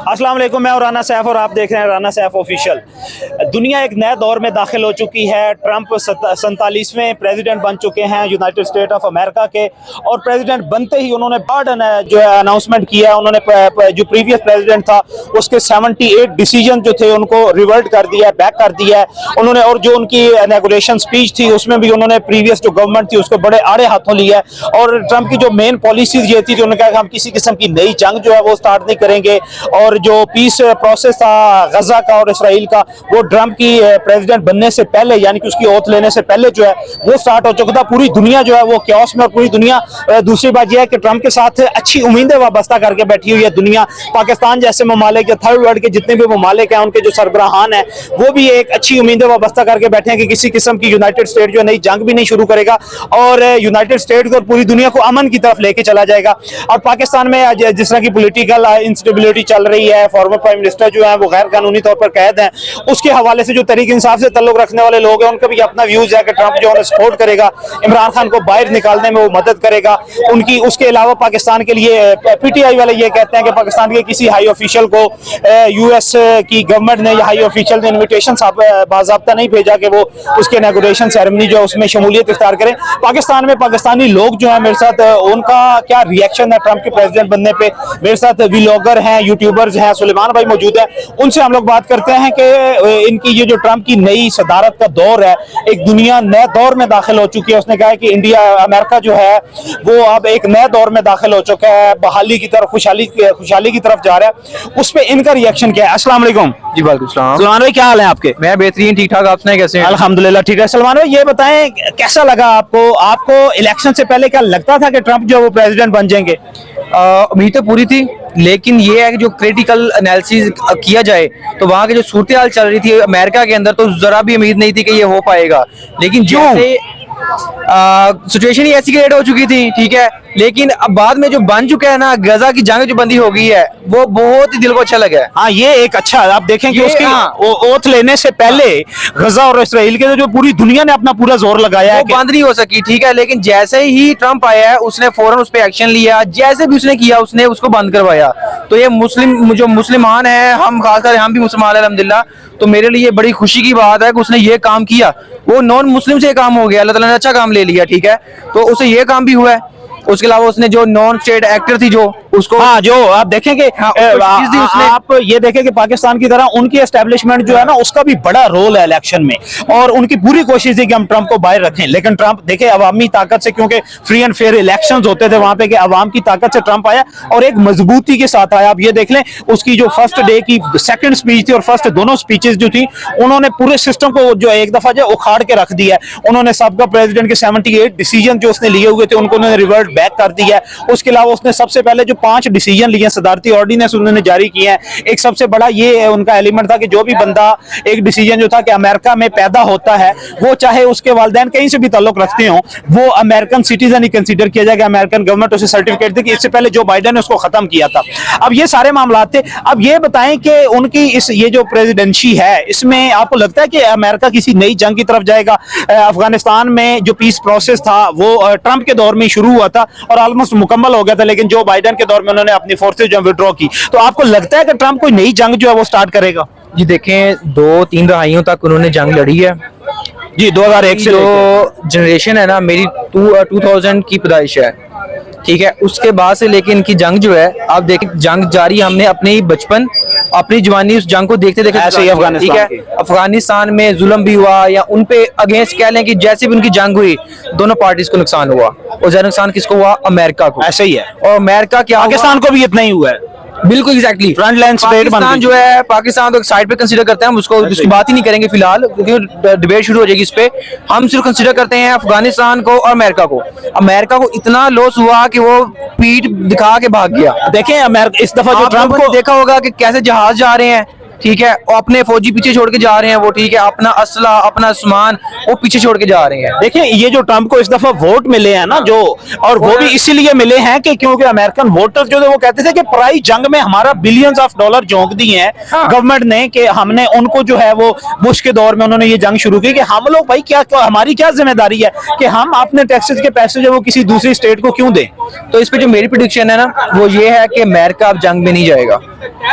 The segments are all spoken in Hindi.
अस्सलाम वालेकुम, मैं राना सैफ और आप देख रहे हैं राना सैफ ऑफिशियल। दुनिया एक नए दौर में दाखिल हो चुकी है। ट्रंप 47वें प्रेसिडेंट बन चुके हैं यूनाइटेड स्टेट ऑफ अमेरिका के, और प्रेसिडेंट बनते ही उन्होंने बड़ा जो है अनाउंसमेंट किया है। उन्होंने जो प्रीवियस प्रेसिडेंट था उसके 78 डिसीजन जो थे उनको रिवर्ट कर दिया है, बैक कर दिया है उन्होंने। और जो उनकी इनॉग्रेशन स्पीच थी उसमें भी उन्होंने प्रीवियस जो गवर्नमेंट थी उसको बड़े आड़े हाथों लिया है। और ट्रंप की जो मेन पॉलिसीज ये थी, उन्होंने कहा कि हम किसी किस्म की नई जंग जो है वो स्टार्ट नहीं करेंगे, और जो पीस प्रोसेस था गजा का और इसराइल का वो ट्रंप की प्रेसिडेंट बनने से पहले यानी कि उसकी ओथ लेने से पहले जो है वो स्टार्ट हो चुका था। पूरी दुनिया जो है वो क्योस में, और पूरी दुनिया दूसरी बात यह है कि ट्रंप के साथ अच्छी उम्मीदें वाबस्ता करके बैठी हुई है दुनिया। पाकिस्तान जैसे ममालिक या थर्ड वर्ल्ड के जितने भी ममालिक हैं उनके जो सरबराहान है वो भी एक अच्छी उम्मीदें वाबस्ता करके बैठे हैं कि किसी किस्म की यूनाइटेड स्टेट जो नई जंग भी नहीं शुरू करेगा और यूनाइटेड स्टेट को और पूरी दुनिया को अमन की तरफ लेके चला जाएगा। और पाकिस्तान में जिस तरह की पॉलिटिकल इंस्टेबिलिटी चल रही है, फॉर्मर प्राइम मिनिस्टर जो है वो गैर कानूनी तौर पर कैद हैं, उसके हवाले से जो तरीक इंसाफ से ताल्लुक रखने वाले लोग हैं उनका भी अपना व्यूज है कि ट्रंप जो है सपोर्ट करेगा, इमरान खान को बाहर निकालने में वो मदद करेगा उनकी। उसके अलावा पाकिस्तान के लिए पीटीआई वाले ये कहते हैं कि पाकिस्तान के किसी हाई ऑफिशियल को यूएस की गवर्नमेंट ने या हाई ऑफिशियल ने इन्विटेशन बाज़ाब्ता नहीं भेजा कि वो उसके इनॉग्रेशन सेरेमनी जो है उसमें शमूलियत इख्तियार करें। पाकिस्तान में पाकिस्तानी लोग जो है मेरे साथ, उनका क्या रिएक्शन है ट्रंप के प्रेसिडेंट बनने पे। मेरे साथ व्लॉगर हैं, यूट्यूबर्स हैं, सुलेमान भाई मौजूद है, उनसे हम लोग बात करते हैं कि इनकी ये जो ट्रंप की नई सदारत का दौर है, एक दुनिया नए दौर में दाखिल हो चुकी है। उसने कहा है कि अमेरिका जो है वो अब एक नए दौर में दाखिल हो चुका है, बहाली की तरफ, खुशहाली की तरफ जा रहा है। उस पर इनका रिएक्शन क्या है? अस्सलाम वालेकुम। जी वालेकुम सलाम। सलमान भाई क्या हाल है आपके? मैं बेहतरीन, ठीक ठाक। आप सुनाए कैसे हैं? अल्हम्दुलिल्लाह ठीक है। सलमान भाई ये बताएं कैसा लगा आपको इलेक्शन से पहले क्या लगता था कि ट्रंप जो वो प्रेसिडेंट बन जाएंगे? उम्मीद तो पूरी थी, लेकिन ये है कि जो क्रिटिकल एनालिसिस किया जाए तो वहाँ की जो सूरत हाल चल रही थी अमेरिका के अंदर, तो जरा भी उम्मीद नहीं थी कि ये हो पाएगा। लेकिन जैसे सिचुएशन ही ऐसी क्रिएट हो चुकी थी, ठीक है, लेकिन अब बाद में जो बन चुका है ना, गजा की जंग जो बंदी हो गई है वो बहुत ही दिल को अच्छा लगा है। हाँ, ये एक अच्छा, आप देखें कि उसकी ओथ लेने से पहले गजा और इसराइल के जो पूरी दुनिया ने अपना पूरा जोर लगाया है, बंद नहीं हो सकी, ठीक है, लेकिन जैसे ही ट्रंप आया है उसने फौरन उस पर एक्शन लिया, जैसे भी उसने किया उसने उसको बंद करवाया। तो ये जो मुसलमान है, हम खासकर हम भी मुसलमान है अल्हम्दुलिल्लाह, तो मेरे लिए बड़ी खुशी की बात है कि उसने ये काम किया। वो नॉन मुस्लिम से काम हो गया, अल्लाह ताला ने अच्छा काम ले लिया, ठीक है, तो उसे ये काम भी हुआ है। उसके अलावा उसने जो नॉन स्टेट एक्टर थी जो उसको, हाँ, जो आप देखें कि आप ये देखें कि पाकिस्तान की तरह उनकी एस्टेब्लिशमेंट जो है ना उसका भी बड़ा रोल है इलेक्शन में, और उनकी पूरी कोशिश थी कि हम ट्रंप को बाहर रखें। लेकिन ट्रंप देखे अवामी ताकत से, क्योंकि फ्री एंड फेयर इलेक्शंस होते थे वहां पे, कि अवाम की ताकत से ट्रंप आया और एक मजबूती के साथ आया। आप ये देख लें उसकी जो फर्स्ट डे की सेकंड स्पीच थी और फर्स्ट दोनों स्पीचेस जो थी, उन्होंने पूरे सिस्टम को जो एक दफा जो उखाड़ के रख दिया है। उन्होंने सबका प्रेसिडेंट के 78 डिसीजन जो उसने लिए हुए थे उनको उन्होंने रिवर्ट बैक कर दिया है। उसके अलावा उसने सबसे पहले जो 5 डिसीजन लिए, सदारती ऑर्डिनेंस उन्होंने जारी किए हैं। एक सबसे बड़ा ये उनका एलिमेंट था कि जो भी बंदा, एक डिसीजन जो था कि अमेरिका में पैदा होता है वो चाहे उसके वालिदैन कहीं से भी ताल्लुक रखते हो, वो अमेरिकन सिटीजन ही कंसीडर किया जाएगा। अमेरिकन गवर्नमेंट उसे सर्टिफिकेट देगी। इससे पहले जो बाइडेन ने उसको खत्म किया था। अब ये सारे मामला थे। अब ये बताएं कि उनकी ये जो प्रेसिडेंसी है इसमें आपको लगता है कि अमेरिका किसी नई जंग की तरफ जाएगा? अफगानिस्तान में जो पीस प्रोसेस था वो ट्रंप के दौर में शुरू हुआ था और ऑलमोस्ट मुकम्मल हो गया था, लेकिन जो बाइडेन के दौर में उन्होंने अपनी फोर्सेज जो विड्रॉ की। तो आपको लगता है कि ट्रंप कोई नई जंग जो है वो स्टार्ट करेगा? जी देखें, 2-3 दहाइयों तक उन्होंने जंग लड़ी है जी। 2001 से जो जनरेशन है ना, मेरी 2000 की पैदाइश है, ठीक है, उसके बाद से लेकिन इनकी जंग जो है, आप देखें जंग जारी, हमने अपने ही बचपन, अपनी जवानी उस जंग को देखते देखते, ऐसे ही अफगानिस्तान, ठीक है, अफगानिस्तान में जुल्म भी हुआ या उन पे अगेंस्ट कह लें कि जैसे भी उनकी जंग हुई, दोनों पार्टीज को नुकसान हुआ, और ज्यादा नुकसान किसको हुआ? अमेरिका को। ऐसे ही है। और अमेरिका क्या, पाकिस्तान को भी इतना ही हुआ है। बिल्कुल exactly. Front line state Pakistan जो है, पाकिस्तान तो साइड पे कंसीडर करते हैं हम उसको, उसकी बात ही नहीं करेंगे फिलहाल क्योंकि डिबेट शुरू हो जाएगी इस पे। हम सिर्फ कंसीडर करते हैं अफगानिस्तान को और अमेरिका को। अमेरिका को इतना लॉस हुआ कि वो पीठ दिखा के भाग गया। देखें अमेरिका इस दफा जो ट्रंप को देखा होगा कि कैसे जहाज जा रहे हैं, ठीक है, और अपने फौजी पीछे छोड़ के जा रहे हैं वो, ठीक है, अपना असला अपना सामान वो पीछे छोड़ के जा रहे हैं। देखिए ये जो ट्रंप को इस दफा वोट मिले हैं ना जो, और वो भी इसीलिए मिले हैं कि क्योंकि अमेरिकन वोटर्स जो थे वो कहते थे कि पराई जंग में हमारा बिलियंस ऑफ डॉलर झोंक दिए हैं गवर्नमेंट ने, कि हमने उनको जो है वो बुश के दौर में उन्होंने ये जंग शुरू की कि हम लोग भाई क्या हमारी क्या जिम्मेदारी है कि हम अपने टैक्सेस के पैसे जो वो किसी दूसरी स्टेट को क्यों दें। तो इस पे जो मेरी प्रेडिक्शन है ना वो ये है कि अमेरिका अब जंग में नहीं जाएगा।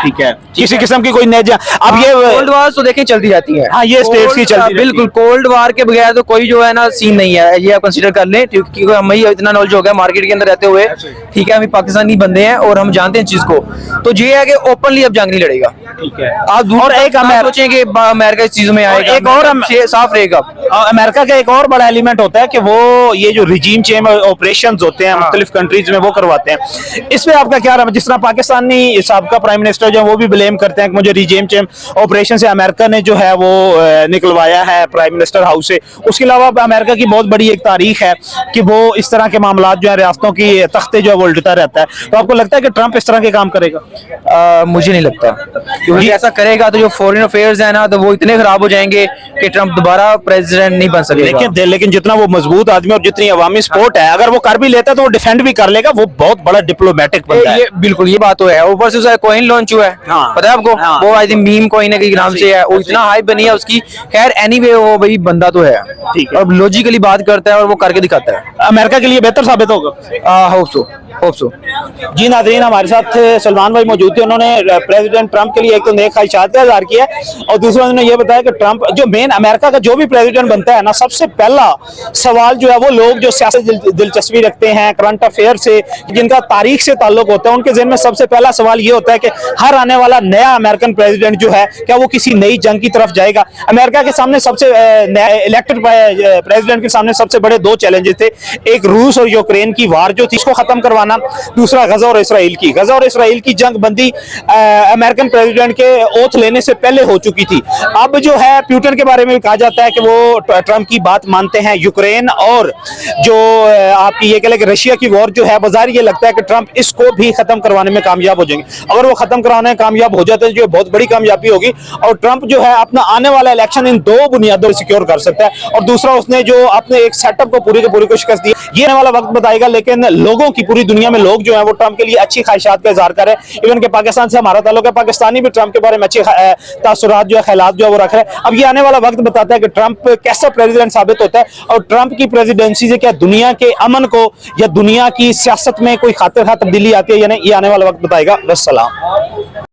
ठीक है, किसी किस्म की कोई नया अब ये कोल्ड वार तो देखें चलती रहती है। हाँ, ये स्टेट्स की चलती बिल्कुल, कोल्ड वार के बगैर तो कोई जो है ना सीन नहीं है, ये आप कंसीडर कर लें, क्योंकि हमें इतना नॉलेज हो गया मार्केट के अंदर रहते हुए, ठीक है, हम पाकिस्तानी बंदे हैं और हम जानते हैं इस चीज को। तो ये है कि ओपनली अब जंग नहीं लड़ेगा। ठीक है, आप और एक सोचें कि अमेरिका इस चीजों में आएगा, एक और साफ रहेगा। अमेरिका का एक और बड़ा एलिमेंट होता है कि वो ये जो रिजीम चेंज ऑपरेशंस होते हैं मुख्तलिफ कंट्रीज में वो करवाते हैं। इस पे आपका क्या है? जिस तरह पाकिस्तानी साबका प्राइम मिनिस्टर जो है वो भी ब्लेम करते हैं कि मुझे रिजीम चेंज ऑपरेशन से अमेरिका ने जो है वो निकलवाया है प्राइम मिनिस्टर हाउस से। उसके अलावा अमेरिका की बहुत बड़ी एक तारीख है कि वो इस तरह के मामला जो है रियासतों की तख्ते जो है वो उल्टता रहता है। तो आपको लगता है कि ट्रंप इस तरह के काम करेगा? मुझे नहीं लगता, क्योंकि ऐसा करेगा तो जो फॉरेन अफेयर्स है ना तो वो इतने खराब हो जाएंगे कि ट्रंप दोबारा प्रेसिडेंट नहीं बन सकेगा। लेकिन जितना वो मजबूत आदमी और जितनी अवामी सपोर्ट है, अगर वो कर भी लेता है तो वो डिफेंड भी कर लेगा, वो बहुत बड़ा डिप्लोमेटिक बंदा है। बिल्कुल, ये बात तो है। ऊपर से उसका कॉइन लॉन्च हुआ है, पता है आपको? वो आई थिंक मीम कॉइन के नाम से है, वो इतना हाइप बनी है उसकी। खैर एनीवे वो भाई बंदा तो है, ठीक है, और लॉजिकली बात करता है और वो करके दिखाता है। अमेरिका के लिए बेहतर साबित होगा। Hope so. जी नाज़रीन, हमारे साथ सलमान भाई मौजूद थे। उन्होंने प्रेसिडेंट ट्रंप के लिए एक तो नेक ख्वाहिशात का इज़हार किया और दूसरा उन्होंने ये बताया कि ट्रंप जो मेन अमेरिका का जो भी प्रेसिडेंट बनता है ना, सबसे पहला सवाल जो है वो लोग जो सियासत दिलचस्पी रखते हैं, करंट अफेयर से, जिनका तारीख से ताल्लुक होता है, उनके ज़हन में सबसे पहला सवाल ये होता है कि हर आने वाला नया अमेरिकन प्रेसिडेंट जो है क्या वो किसी नई जंग की तरफ जाएगा। अमेरिका के सामने सबसे इलेक्टेड प्रेसिडेंट के सामने सबसे बड़े दो चैलेंजेस थे, एक रूस और यूक्रेन की वार जो थी इसको खत्म करवाना, दूसरा गजा और इसराइल की जंग बंदी अमेरिकन प्रेसिडेंट के ओथ लेने से पहले हो चुकी थी। अब जो है प्यूटन के बारे में भी कहा जाता है कि वो ट्रंप की बात मानते हैं। यूक्रेन और जो आपकी ये कह लें कि रशिया की वॉर जो है, बाजार ये लगता है कि ट्रंप इसको भी खत्म करवाने में कामयाब हो जाएंगे। अगर वो खत्म करवाने में कामयाब हो जाते हैं जो बहुत बड़ी कामयाबी होगी, और ट्रंप जो है अपना आने वाला इलेक्शन इन दो बुनियादों सिक्योर कर सकता है। और दूसरा, उसने जो अपने एक सेटअप को पूरी की पूरी को शिकस्त दी, ये आने वाला वक्त बताएगा। लेकिन लोगों की पूरी दुनिया में लोग जो है वो ट्रंप के लिए अच्छी ख्वाहिशात का इज़हार कर रहे हैं। इवन के पाकिस्तान से हमारा ताल्लुक है, पाकिस्तानी भी ट्रंप के बारे में अच्छे तासुरात जो है, ख्यालात जो है वो रख रहे हैं। अब ये आने वाला वक्त बताता है कि ट्रंप कैसा प्रेसिडेंट साबित होता है, और ट्रंप की प्रेसिडेंसी से क्या दुनिया के अमन को या दुनिया की सियासत में कोई खातिर खा तब्दीली आती है या नहीं, ये आने वाला वक्त बताएगा। बस सलाम।